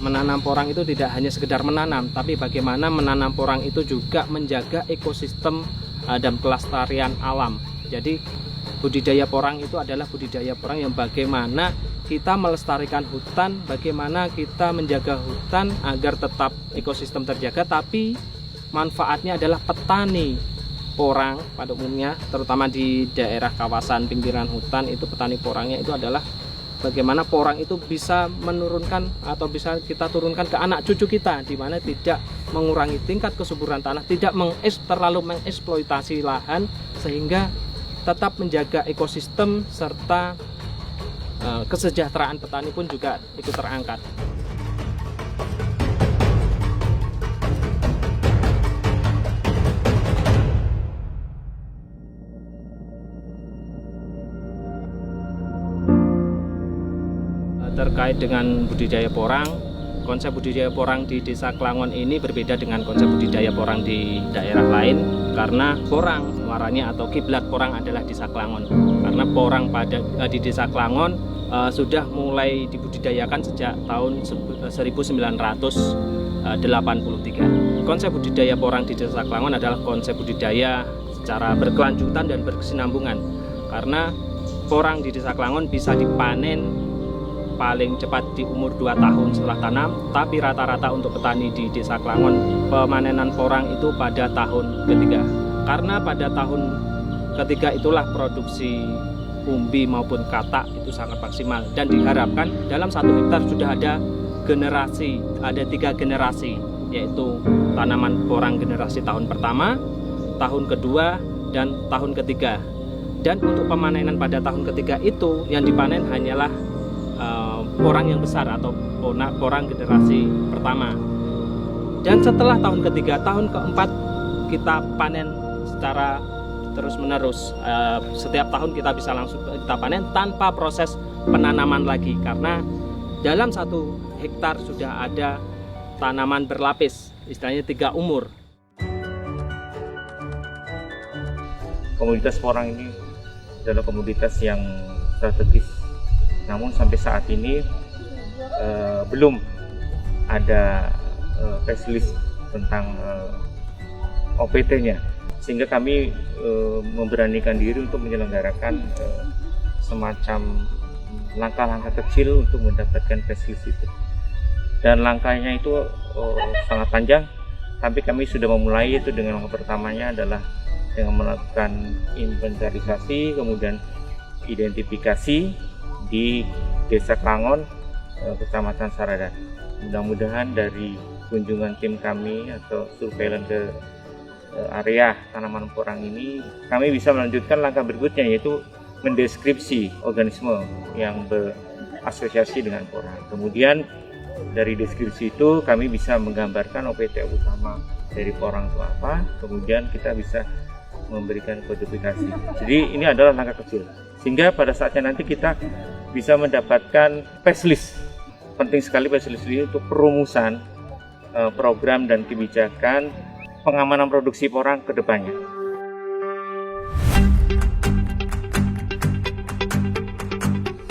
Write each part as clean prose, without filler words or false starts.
menanam porang itu tidak hanya sekedar menanam, tapi bagaimana menanam porang itu juga menjaga ekosistem dan kelestarian alam. Jadi budidaya porang itu adalah budidaya porang yang bagaimana kita melestarikan hutan, bagaimana kita menjaga hutan agar tetap ekosistem terjaga, tapi manfaatnya adalah petani porang pada umumnya, terutama di daerah kawasan pinggiran hutan itu petani porangnya itu adalah bagaimana porang itu bisa menurunkan atau bisa kita turunkan ke anak cucu kita, di mana tidak mengurangi tingkat kesuburan tanah, tidak terlalu mengeksploitasi lahan, sehingga tetap menjaga ekosistem serta kesejahteraan petani pun juga ikut terangkat. Terkait dengan budidaya porang, konsep budidaya porang di Desa Klangon ini berbeda dengan konsep budidaya porang di daerah lain, karena porang muaranya atau kiblat porang adalah Desa Klangon. Karena porang di Desa Klangon sudah mulai dibudidayakan sejak tahun 1983. Konsep budidaya porang di Desa Klangon adalah konsep budidaya secara berkelanjutan dan berkesinambungan, karena porang di Desa Klangon bisa dipanen paling cepat di umur 2 tahun setelah tanam, tapi rata-rata untuk petani di Desa Klangon pemanenan porang itu pada tahun ketiga. Karena pada tahun ketiga itulah produksi umbi maupun katak itu sangat maksimal, dan diharapkan dalam 1 hektar sudah ada 3 generasi, yaitu tanaman porang generasi tahun pertama, tahun kedua, dan tahun ketiga. Dan untuk pemanenan pada tahun ketiga itu yang dipanen hanyalah porang yang besar atau porang generasi pertama. Dan setelah tahun ketiga, tahun keempat kita panen secara terus menerus. Setiap tahun kita bisa langsung kita panen tanpa proses penanaman lagi, karena dalam 1 hektar sudah ada tanaman berlapis, istilahnya 3 umur. Komoditas porang ini adalah komoditas yang strategis. Namun sampai saat ini belum ada facelift tentang OPT-nya, sehingga kami memberanikan diri untuk menyelenggarakan semacam langkah-langkah kecil untuk mendapatkan facelift itu. Dan langkahnya itu sangat panjang, tapi kami sudah memulai itu dengan langkah pertamanya adalah dengan melakukan inventarisasi, kemudian identifikasi di Desa Klangon, Kecamatan Saradan. Mudah-mudahan dari kunjungan tim kami atau surveillance ke area tanaman porang ini, kami bisa melanjutkan langkah berikutnya, yaitu mendeskripsi organisme yang berasosiasi dengan porang. Kemudian dari deskripsi itu kami bisa menggambarkan OPT utama dari porang itu apa, kemudian kita bisa memberikan kodifikasi. Jadi ini adalah langkah kecil, sehingga pada saatnya nanti kita bisa mendapatkan facelift. Penting sekali facelift ini untuk perumusan program dan kebijakan pengamanan produksi porang ke depannya.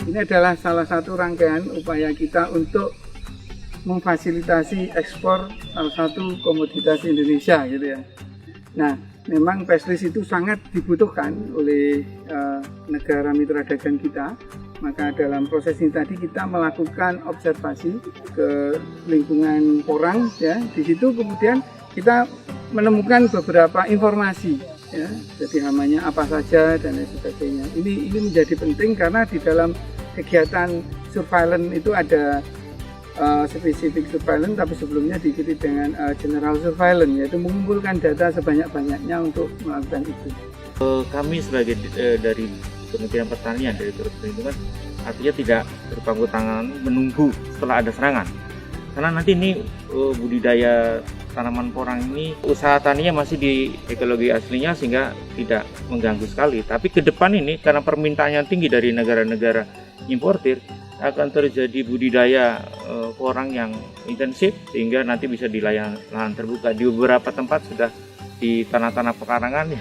Ini adalah salah satu rangkaian upaya kita untuk memfasilitasi ekspor salah satu komoditas Indonesia, gitu ya. Nah, memang facelift itu sangat dibutuhkan oleh negara mitra dagang kita. Maka dalam proses ini tadi kita melakukan observasi ke lingkungan porang, ya. Di situ kemudian kita menemukan beberapa informasi, ya. Jadi namanya apa saja dan lain sebagainya. Ini menjadi penting karena di dalam kegiatan surveillance itu ada spesifik surveillance, tapi sebelumnya diikuti dengan general surveillance, yaitu mengumpulkan data sebanyak-banyaknya untuk melakukan itu. Kami sebagai dari Kementerian Pertanian, dari Turut Perlindungan, artinya tidak berpangku tangan menunggu setelah ada serangan, karena nanti ini budidaya tanaman porang ini usaha taninya masih di ekologi aslinya, sehingga tidak mengganggu sekali. Tapi ke depan ini karena permintaan yang tinggi dari negara-negara importir, akan terjadi budidaya porang yang intensif, sehingga nanti bisa di lahan terbuka. Di beberapa tempat sudah di tanah-tanah pekarangan,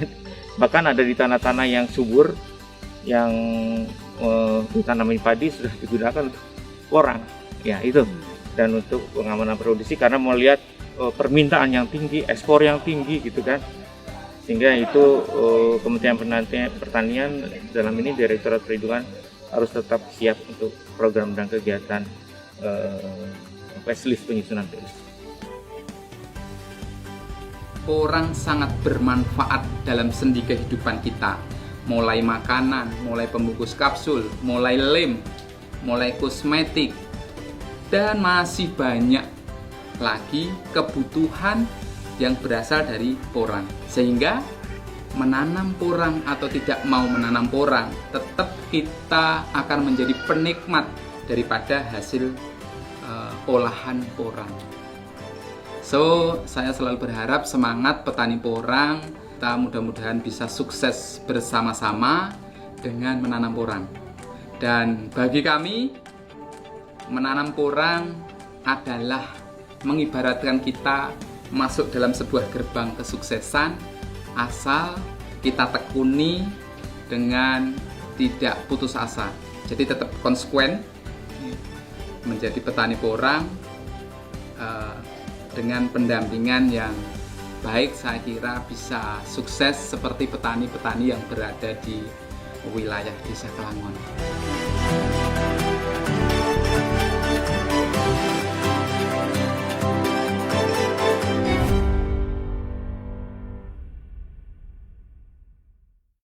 bahkan ada di tanah-tanah yang subur yang ditanami padi sudah digunakan untuk porang. Ya, itu dan untuk pengamanan produksi, karena melihat permintaan yang tinggi, ekspor yang tinggi gitu kan, sehingga itu Kementerian Pertanian dalam ini Direktorat Perlindungan harus tetap siap untuk program dan kegiatan facelift, penyusunan facelift. Porang sangat bermanfaat dalam sendi kehidupan kita, mulai makanan, mulai pembungkus kapsul, mulai lem, mulai kosmetik, dan masih banyak lagi kebutuhan yang berasal dari porang. Sehingga menanam porang atau tidak mau menanam porang, tetap kita akan menjadi penikmat daripada hasil olahan porang. So, saya selalu berharap semangat petani porang, kita mudah-mudahan bisa sukses bersama-sama dengan menanam porang. Dan bagi kami, menanam porang adalah mengibaratkan kita masuk dalam sebuah gerbang kesuksesan, asal kita tekuni dengan tidak putus asa. Jadi tetap konsekuen menjadi petani porang dengan pendampingan yang baik. Saya kira bisa sukses seperti petani-petani yang berada di wilayah Desa Kelangon.